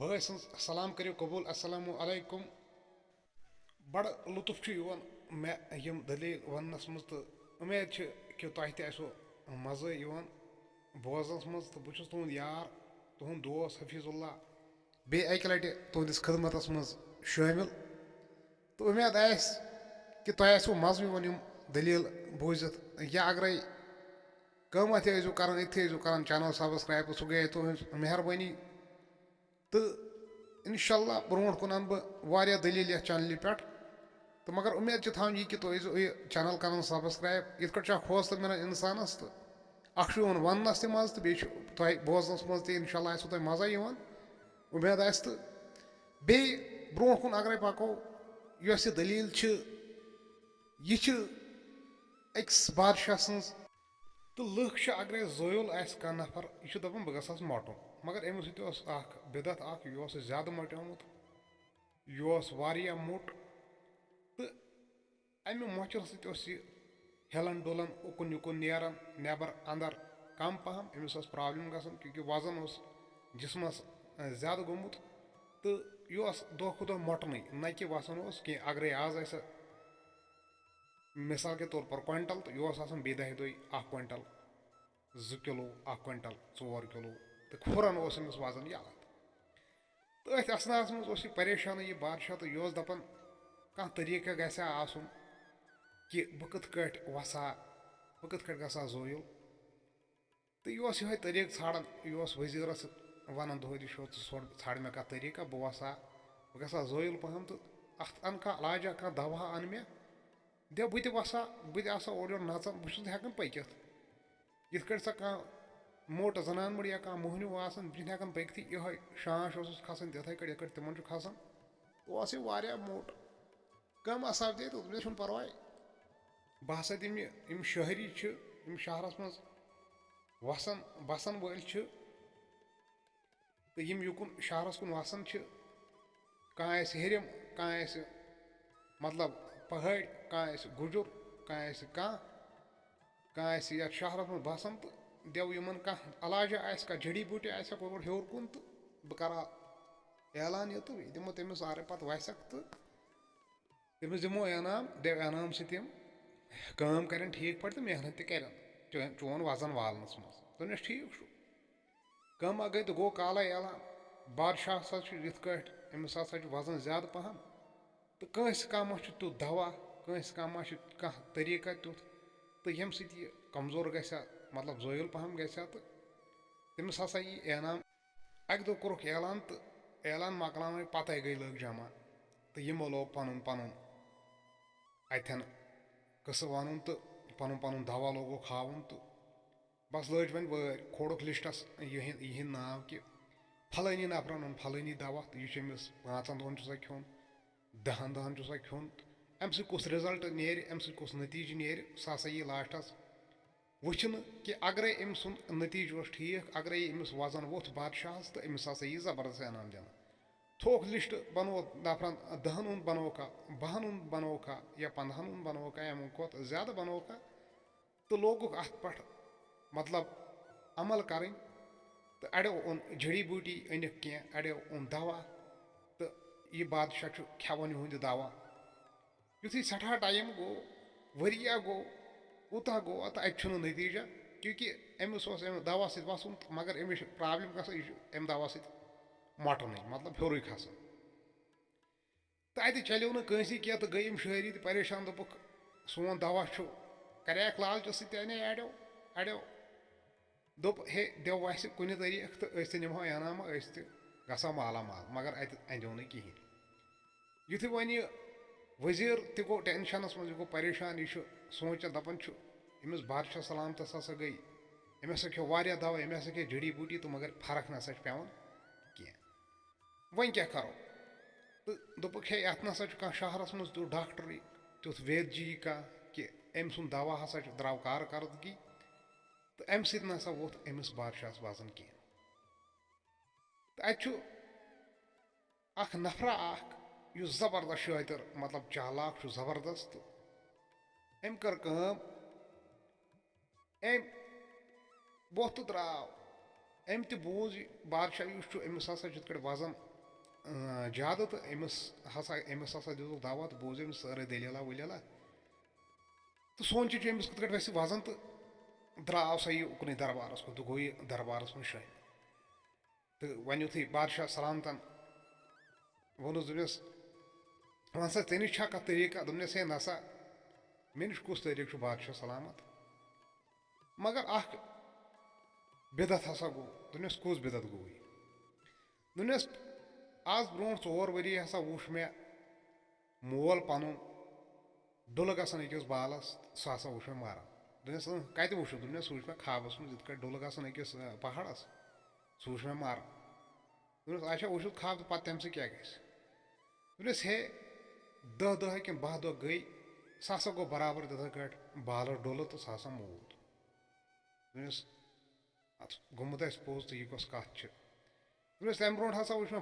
भाई सलाम करो कबूल अस्सलामु अलैकुम। बड़ लुत्फ मे यम दलील वनस मज तो उम्मीद कि तुह तसो मज़े बोजनस मज तो बहुत तुंद यार तुंद दोस्त हफीजुल्ला बे अक लट तुंदिस खिदमतस मज शामिल तो उम्मीद कि तुह आसो मज़ यम दलील बूजित या अगर कम अजो कर कर चैनल सब्सक्राइब सह गए तुज मेहरबानी तो इनशाला ब्रो कुन अन बह दलील ये चैनल पे तो मगर उम्मीद थान यह कि तुम यह चैनल कर सब्सक्राइब इत हौसला मिलान इंसानस तो अख वनस तज तो बे बोजनस मज इनशाला तुम मजा उम्मीद तो बे ब्रो कुन अगर पको यह दलील यह अकिस बादशाह सज तो लुख अगर जोयल कह नफर यह दपान बह गस मोटुन मगर अमि सत बिदत यह ज्यादा मोट्योमुत यह मोट तो अमि मोचर सह हिलन डुलन उकुन युकुन नेरान नबर अंदर कम पहम अमिस प्रॉब्लम गसान क्योंकि वजन जिसमस ज्यादा गोमुत तो यह दह खुद मोटन न कि वसन कह अगर आज मिसाल के तौर पर क्विंटल तो यह बे दह दह क्विंटल 2 किलो 1 क्विंटल 4 किलो तो खुरन अमिस वजन यह तो अथ असनास मज परेशान यह बादशाह तो यह दपान कह तरीका गसा आसन कि बह कत वसा बह कत गसा जोयल तो यह तरीक ान यह वजीरस वन दह ाड़ मे कह तरीका बह वसा बह गसा जोयल पहम तो अत अन कह लाजा कह दवा अन मे दे बह वसा बह ओर योर नचान बह हेकान पकित इत सा कह मोट जनान मड़ या कह मोहनू आसान बह हेकान पकती यह शांश खसान तिथे कट तिमन खसान तो वह मोट कम सपदे तो मे पर्वा बह हसा दिन यम शहरी शहरस मज वसन बसान वल तो यम युकुन शहरस कुन वसान कह हेरम कह मतलब पहाड़ कह गुजुर कह ये शहरस मज बसान तो देव इन कह अलाजा कह जड़ी बूटी कोर हेर कुन तो बह कर ऐलान ये तो दिमो तमिस अगर पे वसक तो तमिस दिमो इनाम देव इनाम सम काम कर ठीक पे तो मेहनत कर चोन वजन वालनस मज दोनस ठीक कम गई तो गो काल ऐलान बादशाह हसा अमिस हसा वजन ज्यादा पहम तो कंस कम तुथ दवा कंस कम कह तरीका तुथ तो यम सत कमजोर गसा मतलब जोयल पहम गसा तो तमिस हसा यी ऐनाम अक दो कोरुक ऐलान तो ऐलान मकलान पत गई लोग जमा तो यमो लोग पन पन अथन कस वन तो पन पन दवा लोगो हावन तो बस लज वन वर खोड़क लिस्टस यह नाव कि फलानी नफरन ओन फलानी दवा तो यह 5 दोहन खोन 10 दोहन खोन अम कुस रिजल्ट नेर अम कुस नतीज नेर सह हसा यी लास्टस वुचन कि अगर अम सुंद नतीज ठीक अगर अमिस वजन वोथ बादशाहस तो अमिस हसा यी जबरदस्त इनाम दिन थोक लिस्ट बनो नफरन 10 उन बनो का 12 उन बनो का या 15 उन बनो का अमो खुद ज्यादा बनो का तो लोगुक अत पे मतलब अमल करें तो अड़ो ओन जड़ी बूटी अनिक कह अड़ो ओन दवा तो यह बादशाह खेवन यह दवा युथी सठा टाइम गो वरिया गो उत गो तो अत नतीजा क्योंकि अमिस दवा सत वसन मगर अमिस प्रॉब्लम गम दवा सत मोटन मतलब हेर खसान तो अत चलो ना कंसी कह तो गई शहरी तो परेशान दोपुक सोन दवा करैक लालच सने अड़ो अड़ो दोप हे देव वस कुन तरीक तो निमो इनाम गसा माला माल मगर अत अंदो न कहें युथ वन वजीर तह गो टेंशनस मज गो परेशान यह सोचान दपान अमिस बादशाह सलामत हसा गई अम हसा खो वारिया दवा अम हसा खे जड़ी बूटी तो मगर फर्क नसा पेवन कह वन क्या करो तो दोपुक हे अत नसा कह शहरस मज तुथ डॉक्टर तुथ वैद जी कह कि अम सुंद दवा हसा द्राव कारकर्दगी तो अम सत नसा वोथ अमिस बादशाह वजन कह तो अत नफरा जबरदस्त शातिर मतलब चालाक जबरदस्त अम कर अम वोथ तो द्राव अम तह बूझ बादशाह अमिस हसा वजन ज्यादा तो अमिस हसा दितुक दवा तो बोज अमिस सारे दलीला वलीला तो सोच अमिस कत वैसे वजन तो द्राव सा यह उकन दरबारस कुन तो गो यह दरबारस में शामिल तो वन युथी बादशाह सलामतन वोनस दोपस वन सा ऐ नश कह तरीका दोपस है नसा मे नश कुस तरीक बादशाह सलामत मगर बिदत हसा गो दोपस कुस बिदत गो दोपस आज ब्रो 4 वरी हसा वुश मे मोल पन डुल गसान अकिस बालस सह हसा वुश मे मारान दोपस कत वुश दोपस वुश मे खाबस मज इत डुल गसान अकिस पहाड़स सह वुश मे मारान दोपस अच्छा वुश खाब तो पत तम क्या गस दोपस हे 10 दह कि 12 दह गई सह हसा गो बराबर तथा कट बालर डुल तो सह हसा मूद दोपस अत गोमुत पोज तो यह कस कत दोपस तम ब्रो हसा वुश मे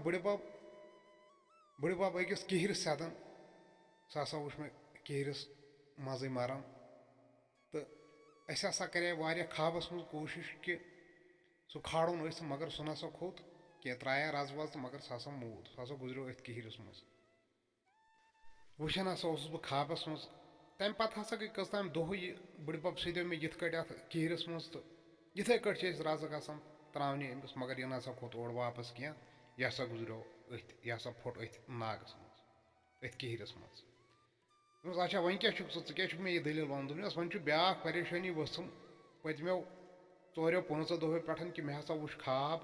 बड़ बब अकिस किहरस सदन सह हसा वुश मे किहरस मजे मरान तो अस हसा करे वारिया खाबस मज कोशिश कि सह खाड़न मगर सह नसा खोत कह त्राया रज वज तो मगर सह हसा मूद सह हसा गुजरो अथ किहरस मज वुचान हसा बह खाबस मज तम पत हसा गई कस तम दह यह बड़ बब सो मे यिथ कट अथ किहरस मज तो इथे कट रज गसान त्रावने अमिस मगर यह नसा खोत और वापस कह यह हसा गुजरो अथ यह हसा फोट अथ नागस मज अथ किहरस मज दोपस अच्छा वन क्या क्या मे यह दलील वन दोपस वन ब्या परेशानी वसम पतमो 4-5 दहो पे कि मे हसा वुश खाब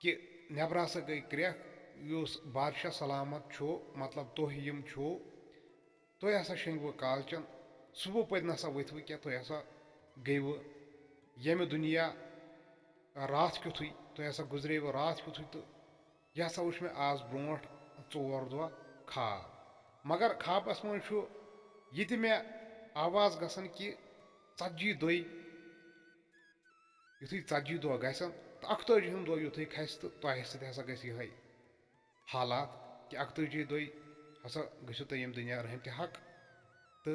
कि नबर हसा गई क्रह युस बादशाह सलामत छो मतलब तुह यम छो तुह हसा शंगव कालचन सुबह पत नसा वथव क्या तुह हसा गईव यम दुनिया रात क्युथु तुह हसा गुजरेव रात क्युथु तो यह हसा वुश मे आज ब्रो 4 दह खाब मगर खाबस मज यह मे आवाज गसान कि 40 दह युथु 40 दह गसन तो 41 दह युथु खस तो तह सत हसा गस यह हालात कि 41 दह हसा गो तुम यम दुनिया रहम हक तो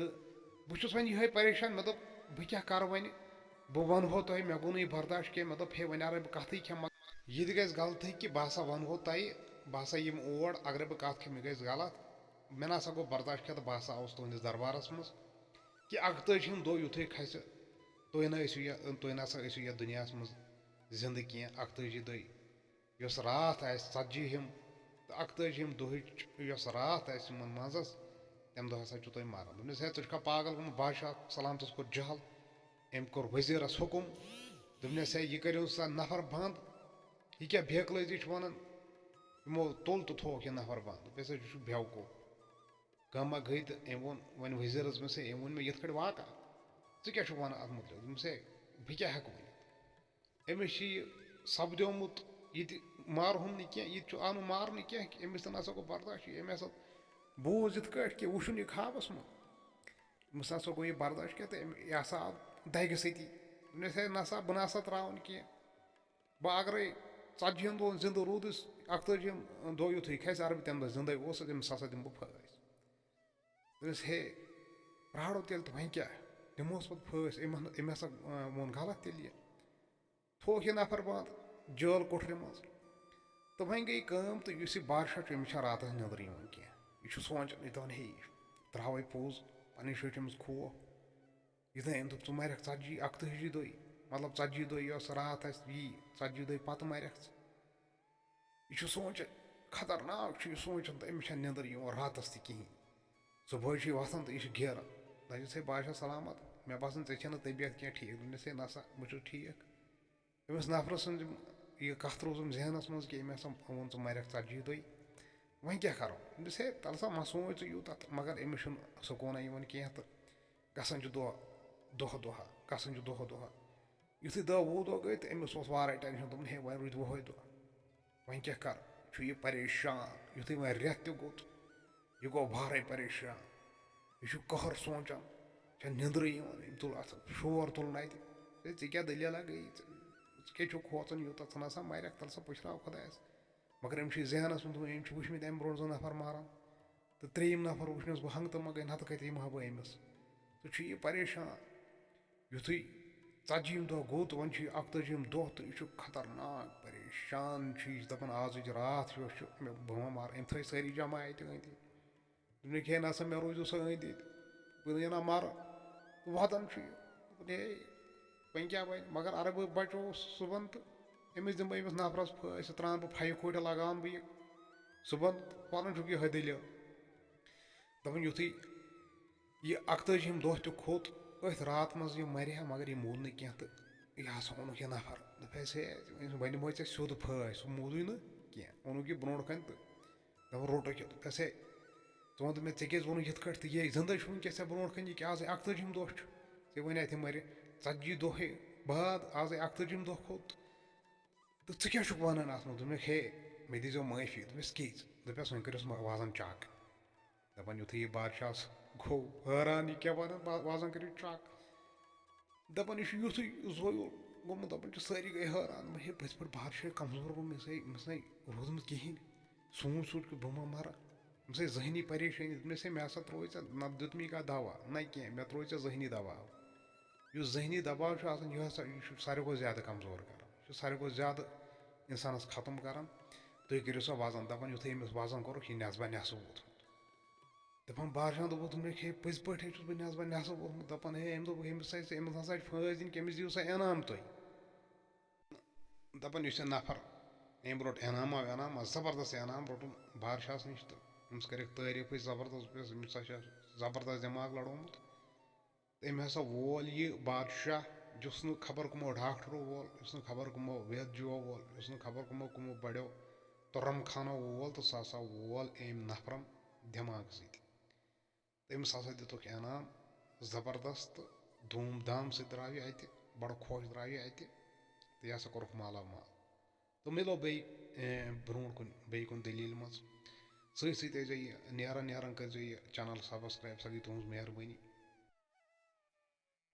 बहुत वन यह परेशान मे दोप बह क्या कर वन बह वनो तुह मे गो नई बर्दाश्त कह मे दोप हे वन अगर बह कत खेम यह गस गलती कि बह हसा वनो तह बह हसा यम और अगर बह कत खे मे गस गलत मे नसा गो बर्दाश्त कह तो बह हसा आउस तुहंदिस दरबारस मज कि 41 दह युथु खस तुह नसा यह दुनिया मज जिंद कह 41 दह यस रात आ 40 तो 41 दह रात मजस तम दह हसा तुम मारान दोपस है तुझा पागल गोमुत बादशाह सलामतस कोर जहल अम कोर वजीरस हुकुम दोपस है यह करो सा नफर बंद यह क्या बेकलजी वन यमो तुल तो थोक यह नफर बंद दोपस बेवकूफ कमा गई तो अम वो वन वजीरस मे अम वो मे ये वाक़ा क्या वन अत मुतल दोपस है बह क्या हेक वन अमिस सपदोमुत ये मारहुन नी कह यह आनु मारने कह अमिस तो नसा गो बर्दाश्त अम हसा बोज इत कि वुशन यह खाबस मज अमिस नसा गो यह बर्दाश्त कह तो यह हसा दग सती दोपस है नसा बह नसा त्रावन कह बह अगर 40 दहन जिंद रूदस 41 दह युथु खस अगर बह तम दह जिंदे अमिस हसा दिम बह फस दोपस हे प्राड़ो तेल तो वन क्या दिमोस पे फस अम हसा वोन गलत तेल यह थोक यह नफर बंद जेल कोठर मज तो वन गई कम तो इस बादशाह अमिस रात नंदर कह यह सोचान यह दपान हे त्रावे पोज पन शे अमिस खोफ यह दन दोप च मरख 41 दह मतलब 40 दह यस रात यी 40 दह पत मरख यह सोचान खतरनाक यह सोचान तो अमिस नंदर रातस तहन सुबह वसान तो यह घेरान दपस है बादशाह सलामत मे बासान ऐ तबीयत क्या ठीक दोपस है नसा बह ठीक अमिस नफर सद यह कत रोजम जहनस मज कि अम हसा वोन च मरख 40 दह वन क्या करो दोपस है तल सा मा सोच यूत मगर अमिस सुकूना कह तो गसान दह गसान दह युथु 10-20 दह गई तो अमिस वारा टेंशन दोपन हे वन रुद 10 दह वन क्या कर यह परेशान युथु वन रेत तह गो यह गो बारे परेशान यह कहर सोचान निंद्र तुल अत शोर तुल अत क्या दलीला गई क्या खोचन यूत थ नसा मरख तल सा पुशराव खुदायस मगर अम जहनस मज अम वुचमत अम ब्रो 2 नफर मारान तो 3यम नफर वुचनस बह हंग तो मगन नत कत यह अमिस तो यह परेशान युथु 40 दह गो तो वन 41 दह तो यह खतरनाक परेशान परेशान दपान आज रात बह मार अम थ सारी जमा अत अंदि दोपन हे नसा मे रोजू सो अंदि बह ना मर वतन हे वन क्या बन मगर अरे बह बचो सुबह तो अमिस दिम अमिस नफरस फस त्रान बह फाइव खोट लगान बह सुबह वन यह दलील दपान युथु यह 41 दह तो खोत अथ रात मज यह मर मगर यह मूद न तो यह हसा ओनुक यह नफर दस हे वन दिमो सोद फस सह मूदे न कह ओनुक यह ब्रो कन तो दप रोटक दस हे वन मे क्या वोन ये तो ये जिंद वनकस ब्रो कन यह आज 41 दह ऐ वन अत मर 40 दह बाद आज 41 दह खोत तो क्या वन अत दोपन हे मे दीजो माफी दस किज दपस वन कर वाजन चक दपान युथु यह बादशाह गो हैरान यह क्या वन वाजन कर चक दपान यह युथु जोल गोमुत दपान सारी गई हैरान हे बस पे बादशाह कमजोर गो मिस रोदमुत कहें सूच सूच कि बह मा मर मिस जहनी परेशानी दोपस मे हसा त्रो न दुतमी का दवा न कह मे त्रो जहनी दबाव इस जहनी दबाव यह सारे को ज्यादा कमजोर कर सारे को ज्यादा इंसानस खत्म कर तुम करो सह वजन दपान युथ अमिस वजन कोर यह नस्बा नस वोत दपान बादशाह दोप हे पज पे बह नस्बा नस वोत दपान हे अम दोप अमिस हसा फस दिन अमिस दिव सा इनाम तुम दपान यह नफर अम रोट इनाम वनाम जबरदस्त इनाम रोटन बादशाह नश तो अमिस कर तारीफ जबरदस्त अमिस जबरदस्त दिमाग लड़ोमुत अम हसा वोल यह बादशाह जुस न खबर कमो डॉक्टरों वोल उस खबर कमो वैद्यो वोल उस खबर कमो कमो बड़ो तुरम खानो वोल तो सह हसा वोल अम नफरम दिमाग सत अमिस हसा दितुक इनाम जबरदस्त धूम धाम से द्राव यह अत बड़ खुश द्राव यह अत तो यह हसा कोरुक माला माल तो मिलो बे ब्रो कुन बे कुन दलील मज सत सत नेरान नेरान कर चैनल सब्सक्राइब सह गई तुहज मेहरबानी